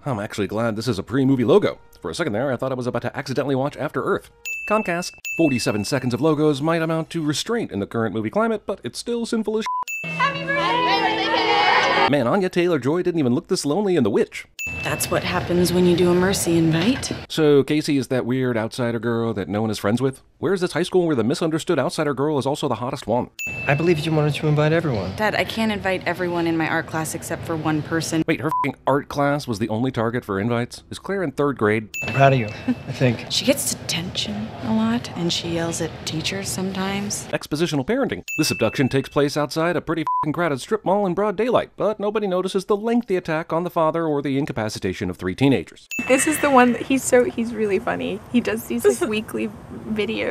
I'm actually glad this is a pre-movie logo. For a second there, I thought I was about to accidentally watch After Earth. Comcast. 47 seconds of logos might amount to restraint in the current movie climate, but it's still sinful as Happy birthday! Man, Anya Taylor-Joy didn't even look this lonely in The Witch. That's what happens when you do a mercy invite. So Casey is that weird outsider girl that no one is friends with? Where's this high school where the misunderstood outsider girl is also the hottest one? I believe you wanted to invite everyone. Dad, I can't invite everyone in my art class except for one person. Wait, her f***ing art class was the only target for invites? Is Claire in 3rd grade? I'm proud of you, I think. She gets detention a lot, and she yells at teachers sometimes. Expositional parenting. This abduction takes place outside a pretty f***ing crowded strip mall in broad daylight, but nobody notices the lengthy attack on the father or the incapacitation of 3 teenagers. This is the one that he's really funny. He does these weekly videos.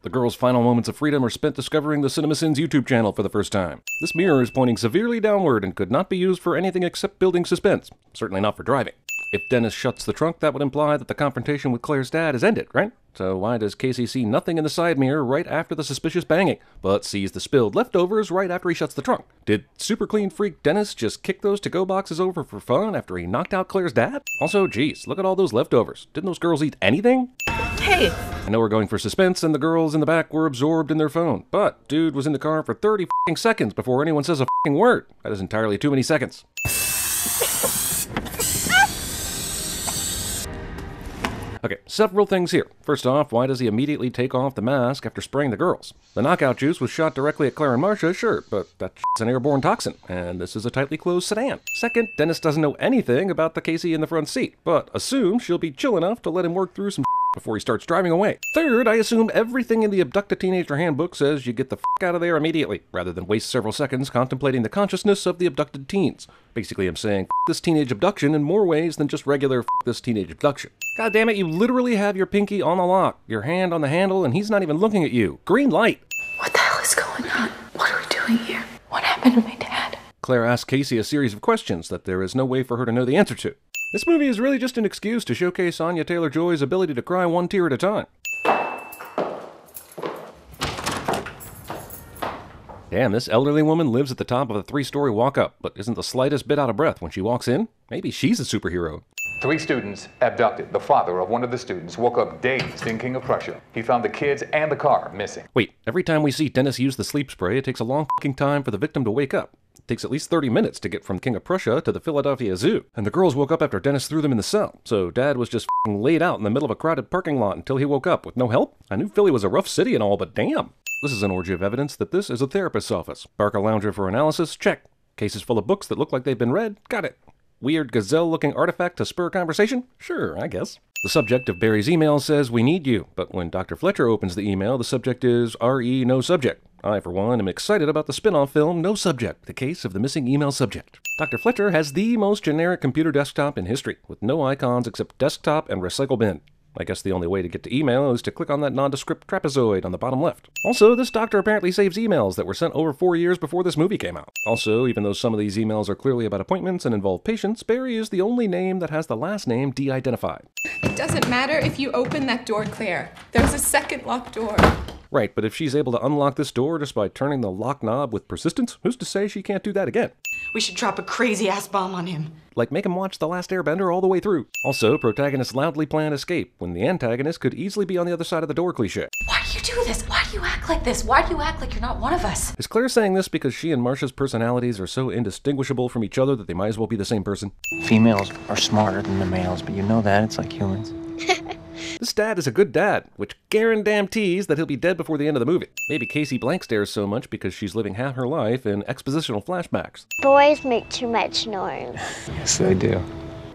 The girl's final moments of freedom are spent discovering the CinemaSins YouTube channel for the first time. This mirror is pointing severely downward and could not be used for anything except building suspense. Certainly not for driving. If Dennis shuts the trunk, that would imply that the confrontation with Claire's dad is ended, right? So why does Casey see nothing in the side mirror right after the suspicious banging, but sees the spilled leftovers right after he shuts the trunk? Did super clean freak Dennis just kick those to-go boxes over for fun after he knocked out Claire's dad? Also, geez, look at all those leftovers. Didn't those girls eat anything? Hey! I know we're going for suspense and the girls in the back were absorbed in their phone, but dude was in the car for 30 f***ing seconds before anyone says a f***ing word. That is entirely too many seconds. Okay, several things here. First off, why does he immediately take off the mask after spraying the girls? The knockout juice was shot directly at Claire and Marcia, sure, but that's an airborne toxin, and this is a tightly closed sedan. Second, Dennis doesn't know anything about the Casey in the front seat, but assumes she'll be chill enough to let him work through some before he starts driving away. Third, I assume everything in the Abduct a Teenager handbook says you get the out of there immediately, rather than waste several seconds contemplating the consciousness of the abducted teens. Basically, I'm saying this teenage abduction in more ways than just regular this teenage abduction. God damn it, you literally have your pinky on the lock, your hand on the handle, and he's not even looking at you. Green light! What the hell is going on? What are we doing here? What happened to my dad? Claire asks Casey a series of questions that there is no way for her to know the answer to. This movie is really just an excuse to showcase Anya Taylor-Joy's ability to cry one tear at a time. Damn, this elderly woman lives at the top of a 3-story walk-up, but isn't the slightest bit out of breath when she walks in. Maybe she's a superhero. 3 students abducted. The father of one of the students woke up dazed in King of Prussia. He found the kids and the car missing. Wait, every time we see Dennis use the sleep spray, it takes a long f***ing time for the victim to wake up. It takes at least 30 minutes to get from King of Prussia to the Philadelphia Zoo. And the girls woke up after Dennis threw them in the cell. So Dad was just f***ing laid out in the middle of a crowded parking lot until he woke up with no help? I knew Philly was a rough city and all, but damn. This is an orgy of evidence that this is a therapist's office. Barker lounger for analysis? Check. Cases full of books that look like they've been read? Got it. Weird gazelle-looking artifact to spur conversation? Sure, I guess. The subject of Barry's email says, "We need you," but when Dr. Fletcher opens the email, the subject is R.E. no subject. I, for one, am excited about the spin-off film No Subject, the case of the missing email subject. Dr. Fletcher has the most generic computer desktop in history, with no icons except desktop and recycle bin. I guess the only way to get to email is to click on that nondescript trapezoid on the bottom left. Also, this doctor apparently saves emails that were sent over 4 years before this movie came out. Also, even though some of these emails are clearly about appointments and involve patients, Barry is the only name that has the last name de-identified. It doesn't matter if you open that door, Claire. There's a second locked door. Right, but if she's able to unlock this door just by turning the lock knob with persistence, who's to say she can't do that again? We should drop a crazy-ass bomb on him. Like make him watch The Last Airbender all the way through. Also, protagonists loudly plan escape when the antagonist could easily be on the other side of the door cliché. Why do you do this? Why do you act like this? Why do you act like you're not one of us? Is Claire saying this because she and Marcia's personalities are so indistinguishable from each other that they might as well be the same person? Females are smarter than the males, but you know that. It's like humans. This dad is a good dad, which guarantees that he'll be dead before the end of the movie. Maybe Casey blank stares so much because she's living half her life in expositional flashbacks. Boys make too much noise. Yes, they do.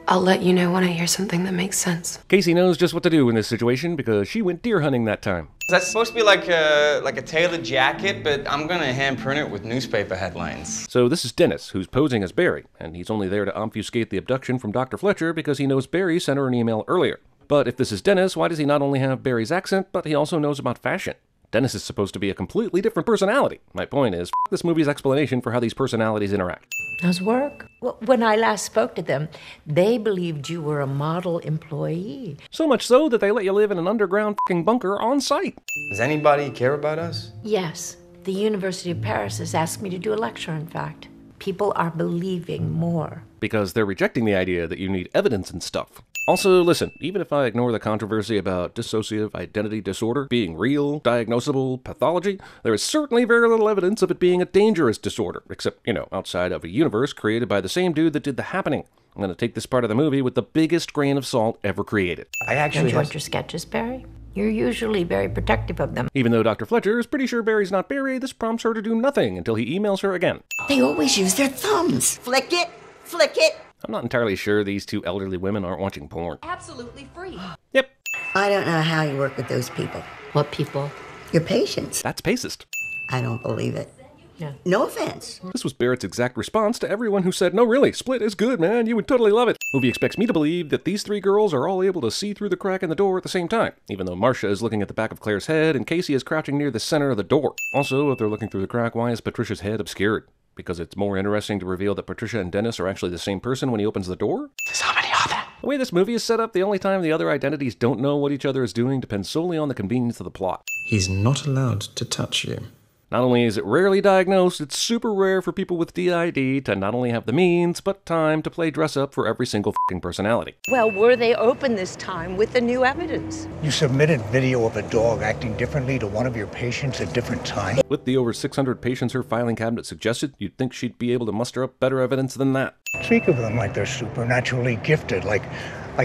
I'll let you know when I hear something that makes sense. Casey knows just what to do in this situation because she went deer hunting that time. That's supposed to be like a tailored jacket, but I'm gonna hand print it with newspaper headlines. So this is Dennis, who's posing as Barry, and he's only there to obfuscate the abduction from Dr. Fletcher because he knows Barry sent her an email earlier. But if this is Dennis, why does he not only have Barry's accent, but he also knows about fashion? Dennis is supposed to be a completely different personality. My point is, f*** this movie's explanation for how these personalities interact. How's work? Well, when I last spoke to them, they believed you were a model employee. So much so that they let you live in an underground f***ing bunker on site. Does anybody care about us? Yes, the University of Paris has asked me to do a lecture, in fact. People are believing more because they're rejecting the idea that you need evidence and stuff. Also, listen, even if I ignore the controversy about dissociative identity disorder being real, diagnosable pathology, there is certainly very little evidence of it being a dangerous disorder, except, outside of a universe created by the same dude that did The Happening. I'm going to take this part of the movie with the biggest grain of salt ever created. Don't you want your sketches, Barry? You're usually very protective of them. Even though Dr. Fletcher is pretty sure Barry's not Barry, this prompts her to do nothing until he emails her again. They always use their thumbs. Flick it, flick it. I'm not entirely sure these two elderly women aren't watching porn. Absolutely free. Yep. I don't know how you work with those people. What people? Your patients. That's pacist. I don't believe it. Yeah. No offense. This was Barrett's exact response to everyone who said, no really, Split is good, man, you would totally love it. Movie expects me to believe that these three girls are all able to see through the crack in the door at the same time, even though Marcia is looking at the back of Claire's head and Casey is crouching near the center of the door. Also, if they're looking through the crack, why is Patricia's head obscured? Because it's more interesting to reveal that Patricia and Dennis are actually the same person when he opens the door? There's how many are there? The way this movie is set up, the only time the other identities don't know what each other is doing depends solely on the convenience of the plot. He's not allowed to touch you. Not only is it rarely diagnosed, it's super rare for people with DID to not only have the means, but time to play dress-up for every single f***ing personality. Well, were they open this time with the new evidence? You submitted video of a dog acting differently to one of your patients at different times. With the over 600 patients her filing cabinet suggested, you'd think she'd be able to muster up better evidence than that. Speak of them like they're supernaturally gifted, like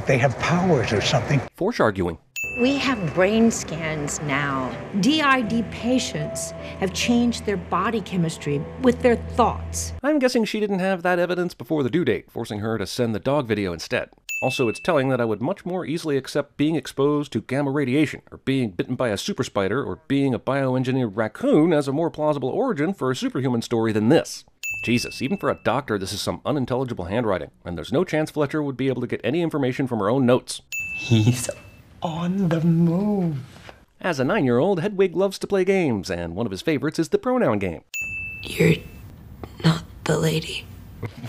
they have powers or something. Force-arguing. We have brain scans now. DID patients have changed their body chemistry with their thoughts. I'm guessing she didn't have that evidence before the due date, forcing her to send the dog video instead. Also, it's telling that I would much more easily accept being exposed to gamma radiation, or being bitten by a super spider, or being a bioengineered raccoon as a more plausible origin for a superhuman story than this. Jesus, even for a doctor, this is some unintelligible handwriting, and there's no chance Fletcher would be able to get any information from her own notes. He's on the move. As a 9-year-old, Hedwig loves to play games, and one of his favorites is the pronoun game. You're not the lady.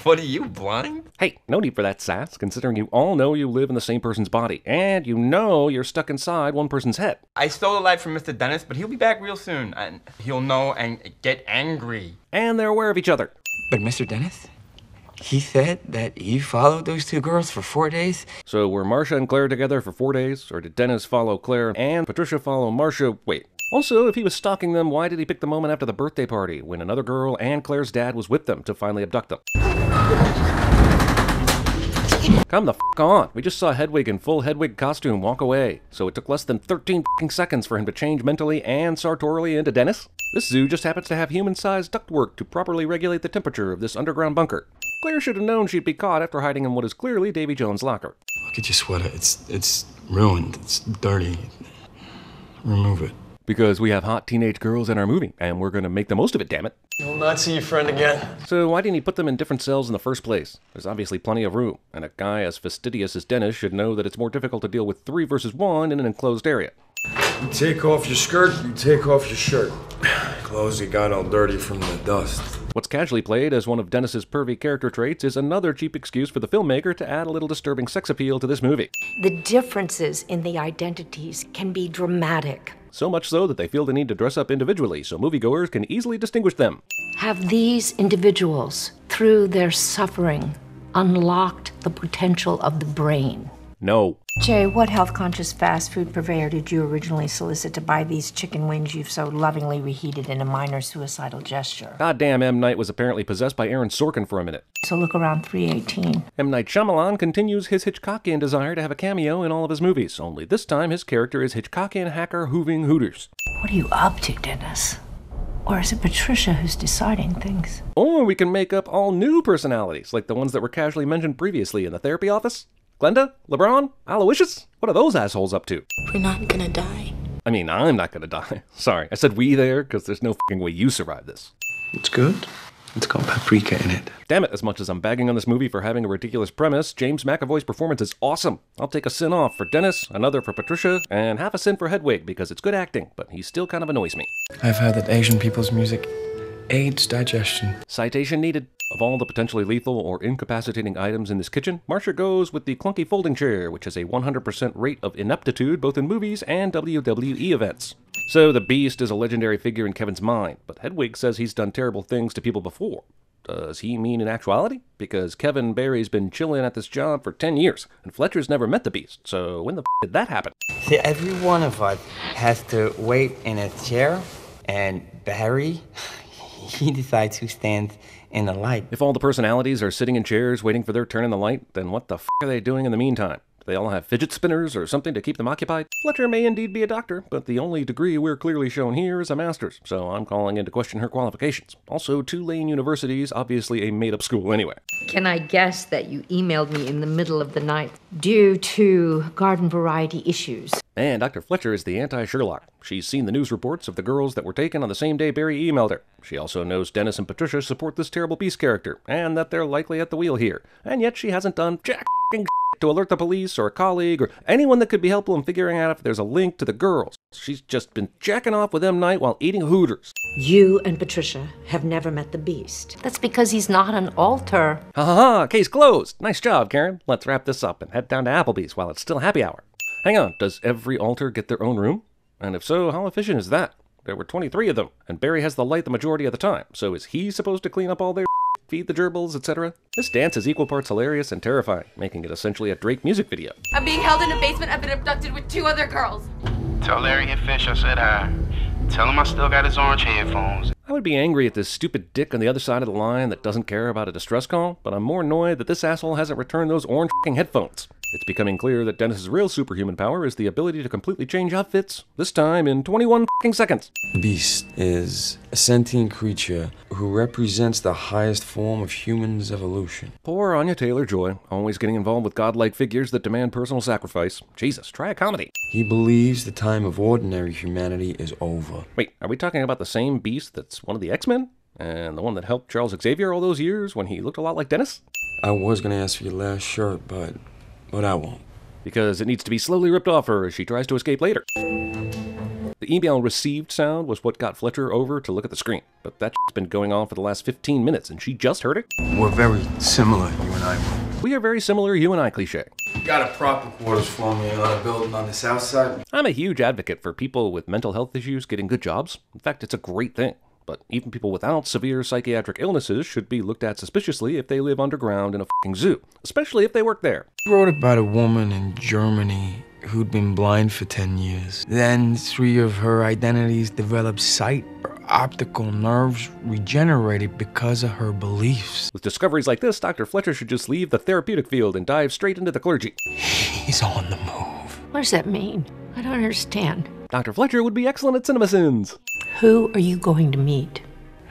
What are you, blind? Hey, no need for that sass, considering you all know you live in the same person's body, and you know you're stuck inside one person's head. I stole a light from Mr. Dennis, but he'll be back real soon, and he'll know and get angry. And they're aware of each other. But Mr. Dennis? He said that you followed those two girls for 4 days? So were Marcia and Claire together for 4 days? Or did Dennis follow Claire and Patricia follow Marcia? Wait. Also, if he was stalking them, why did he pick the moment after the birthday party when another girl and Claire's dad was with them to finally abduct them? Come the f*** on. We just saw Hedwig in full Hedwig costume walk away, so it took less than 13 f***ing seconds for him to change mentally and sartorially into Dennis? This zoo just happens to have human-sized ductwork to properly regulate the temperature of this underground bunker. Claire should have known she'd be caught after hiding in what is clearly Davy Jones' locker. Look at your sweater. It's ruined. It's dirty. Remove it. Because we have hot teenage girls in our movie, and we're gonna make the most of it, damn it. You'll not see your friend again. So why didn't he put them in different cells in the first place? There's obviously plenty of room, and a guy as fastidious as Dennis should know that it's more difficult to deal with 3 versus 1 in an enclosed area. You take off your skirt, you take off your shirt. Clothes you got all dirty from the dust. What's casually played as one of Dennis's pervy character traits is another cheap excuse for the filmmaker to add a little disturbing sex appeal to this movie. The differences in the identities can be dramatic. So much so that they feel the need to dress up individually so moviegoers can easily distinguish them. Have these individuals, through their suffering, unlocked the potential of the brain? No. Jay, what health-conscious fast food purveyor did you originally solicit to buy these chicken wings you've so lovingly reheated in a minor suicidal gesture? Goddamn, M. Night was apparently possessed by Aaron Sorkin for a minute. So look around 318. M. Night Shyamalan continues his Hitchcockian desire to have a cameo in all of his movies, only this time his character is Hitchcockian hacker hooving Hooters. What are you up to, Dennis? Or is it Patricia who's deciding things? Or we can make up all new personalities, like the ones that were casually mentioned previously in the therapy office. Glenda? LeBron? Aloysius? What are those assholes up to? We're not gonna die. I mean, I'm not gonna die. Sorry, I said we there, because there's no f***ing way you survive this. It's good. It's got paprika in it. Damn it, as much as I'm bagging on this movie for having a ridiculous premise, James McAvoy's performance is awesome. I'll take a sin off for Dennis, another for Patricia, and half a sin for Hedwig, because it's good acting, but he still kind of annoys me. I've heard that Asian people's music aids digestion. Citation needed. Of all the potentially lethal or incapacitating items in this kitchen, Marcia goes with the clunky folding chair, which has a 100% rate of ineptitude both in movies and WWE events. So the Beast is a legendary figure in Kevin's mind, but Hedwig says he's done terrible things to people before. Does he mean in actuality? Because Kevin Barry's been chilling at this job for 10 years, and Fletcher's never met the Beast, so when the did that happen? See, every one of us has to wait in a chair, and Barry, he decides who stands in the light. If all the personalities are sitting in chairs waiting for their turn in the light, then what the are they doing in the meantime? Do they all have fidget spinners or something to keep them occupied? Fletcher may indeed be a doctor, but the only degree we're clearly shown here is a master's, so I'm calling into question her qualifications. Also, Tulane University's obviously a made-up school anyway. Can I guess that you emailed me in the middle of the night due to garden variety issues? And Dr. Fletcher is the anti-Sherlock. She's seen the news reports of the girls that were taken on the same day Barry emailed her. She also knows Dennis and Patricia support this terrible Beast character, and that they're likely at the wheel here. And yet she hasn't done jack to alert the police or a colleague or anyone that could be helpful in figuring out if there's a link to the girls. She's just been jacking off with M. Night while eating Hooters. You and Patricia have never met the Beast. That's because he's not an alter. Ha ha ha, case closed. Nice job, Karen. Let's wrap this up and head down to Applebee's while it's still happy hour. Hang on, does every alter get their own room? And if so, how efficient is that? There were 23 of them, and Barry has the light the majority of the time, so is he supposed to clean up all their feed the gerbils, etc.? This dance is equal parts hilarious and terrifying, making it essentially a Drake music video. I'm being held in a basement. I've been abducted with 2 other girls. Tell Larry and Finch I said hi. Tell him I still got his orange headphones. I would be angry at this stupid dick on the other side of the line that doesn't care about a distress call, but I'm more annoyed that this asshole hasn't returned those orange headphones. It's becoming clear that Dennis's real superhuman power is the ability to completely change outfits, this time in 21 seconds. The Beast is a sentient creature who represents the highest form of human's evolution. Poor Anya Taylor-Joy, always getting involved with godlike figures that demand personal sacrifice. Jesus, try a comedy. He believes the time of ordinary humanity is over. Wait, are we talking about the same Beast that's one of the X-Men? And the one that helped Charles Xavier all those years when he looked a lot like Dennis? I was gonna ask for your last shirt, but I won't. Because it needs to be slowly ripped off her as she tries to escape later. The email received sound was what got Fletcher over to look at the screen, but that's been going on for the last 15 minutes and she just heard it. We're very similar, you and I. We are very similar, you and I cliche. Got a proper quarters for me on a building on the south side. I'm a huge advocate for people with mental health issues getting good jobs. In fact, it's a great thing. But even people without severe psychiatric illnesses should be looked at suspiciously if they live underground in a fucking zoo, especially if they work there. He wrote about a woman in Germany who'd been blind for 10 years. Then 3 of her identities developed sight. Her optical nerves regenerated because of her beliefs. With discoveries like this, Dr. Fletcher should just leave the therapeutic field and dive straight into the clergy. He's on the move. What does that mean? I don't understand. Dr. Fletcher would be excellent at CinemaSins. Who are you going to meet?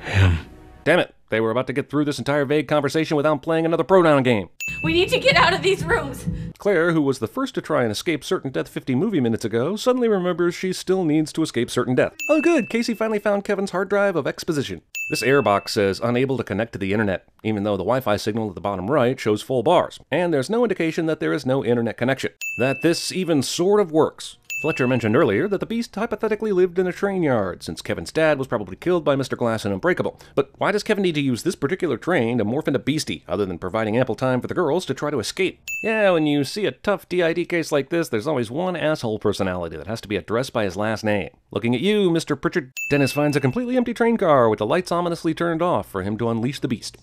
Him. Damn it, they were about to get through this entire vague conversation without playing another pronoun game. We need to get out of these rooms. Claire, who was the first to try and escape certain death 50 movie minutes ago, suddenly remembers she still needs to escape certain death. Oh good, Casey finally found Kevin's hard drive of exposition. This airbox says unable to connect to the internet, even though the Wi-Fi signal at the bottom right shows full bars, and there's no indication that there is no internet connection. That this even sort of works. Fletcher mentioned earlier that the Beast hypothetically lived in a train yard, since Kevin's dad was probably killed by Mr. Glass and Unbreakable. But why does Kevin need to use this particular train to morph into Beastie, other than providing ample time for the girls to try to escape? Yeah, when you see a tough DID case like this, there's always one asshole personality that has to be addressed by his last name. Looking at you, Mr. Pritchard. Dennis finds a completely empty train car with the lights ominously turned off for him to unleash the Beast.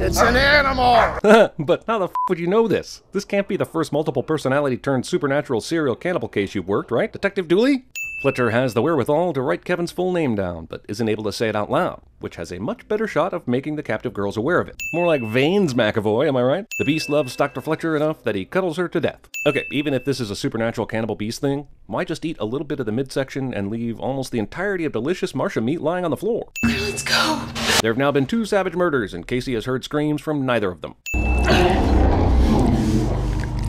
It's an animal! But how the f would you know this? This can't be the first multiple personality turned supernatural serial cannibal case you've worked, right, Detective Dooley? Fletcher has the wherewithal to write Kevin's full name down, but isn't able to say it out loud, which has a much better shot of making the captive girls aware of it. More like Vane's McAvoy, am I right? The Beast loves Dr. Fletcher enough that he cuddles her to death. Okay, even if this is a supernatural cannibal beast thing, why just eat a little bit of the midsection and leave almost the entirety of delicious Marcia meat lying on the floor? Let's go. There have now been 2 savage murders, and Casey has heard screams from neither of them.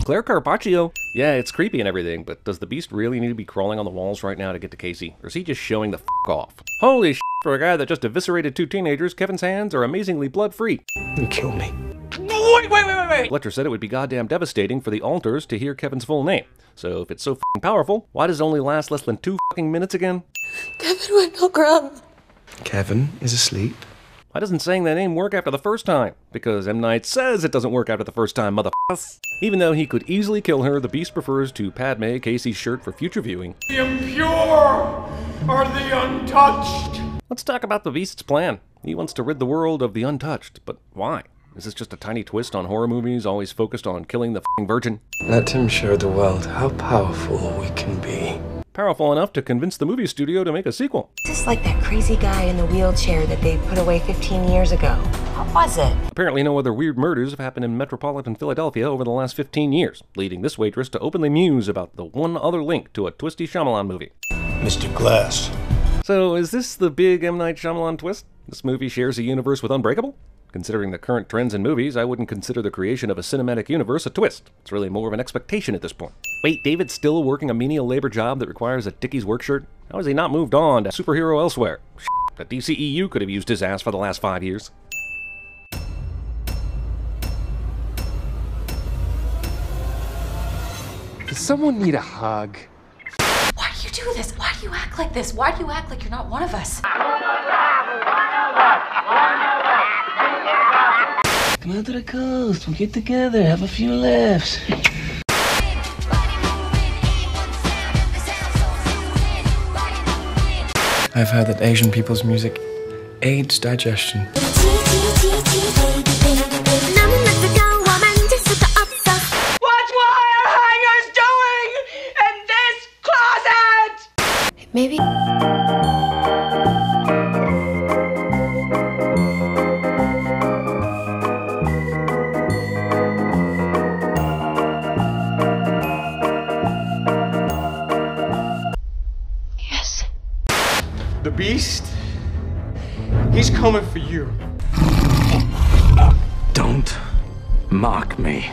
Claire Carpaccio. Yeah, it's creepy and everything, but does the Beast really need to be crawling on the walls right now to get to Casey? Or is he just showing the f*** off? Holy shit, for a guy that just eviscerated 2 teenagers, Kevin's hands are amazingly blood-free. You kill me. Wait. Fletcher said it would be goddamn devastating for the alters to hear Kevin's full name. So if it's so f***ing powerful, why does it only last less than 2 f***ing minutes again? Kevin went no grub. Kevin is asleep. Why doesn't saying that name work after the first time? Because M. Night says it doesn't work after the first time, motherfuckers. Even though he could easily kill her, the Beast prefers to Padme Casey's shirt for future viewing. The impure are the untouched. Let's talk about the Beast's plan. He wants to rid the world of the untouched, but why? Is this just a tiny twist on horror movies always focused on killing the f***ing virgin? Let him show the world how powerful we can be. Powerful enough to convince the movie studio to make a sequel. Just like that crazy guy in the wheelchair that they put away 15 years ago. What was it? Apparently no other weird murders have happened in metropolitan Philadelphia over the last 15 years, leading this waitress to openly muse about the one other link to a twisty Shyamalan movie. Mr. Glass. So is this the big M. Night Shyamalan twist? This movie shares a universe with Unbreakable? Considering the current trends in movies, I wouldn't consider the creation of a cinematic universe a twist. It's really more of an expectation at this point. Wait, David's still working a menial labor job that requires a Dickies work shirt? How has he not moved on to superhero elsewhere? The DCEU could have used his ass for the last 5 years. Does someone need a hug? Why do you do this? Why do you act like this? Why do you act like you're not one of us? Come out to the coast, we'll get together, have a few laughs. I've heard that Asian people's music aids digestion. What wire hangers doing in this closet? Maybe. The beast? He's coming for you. Don't mock me.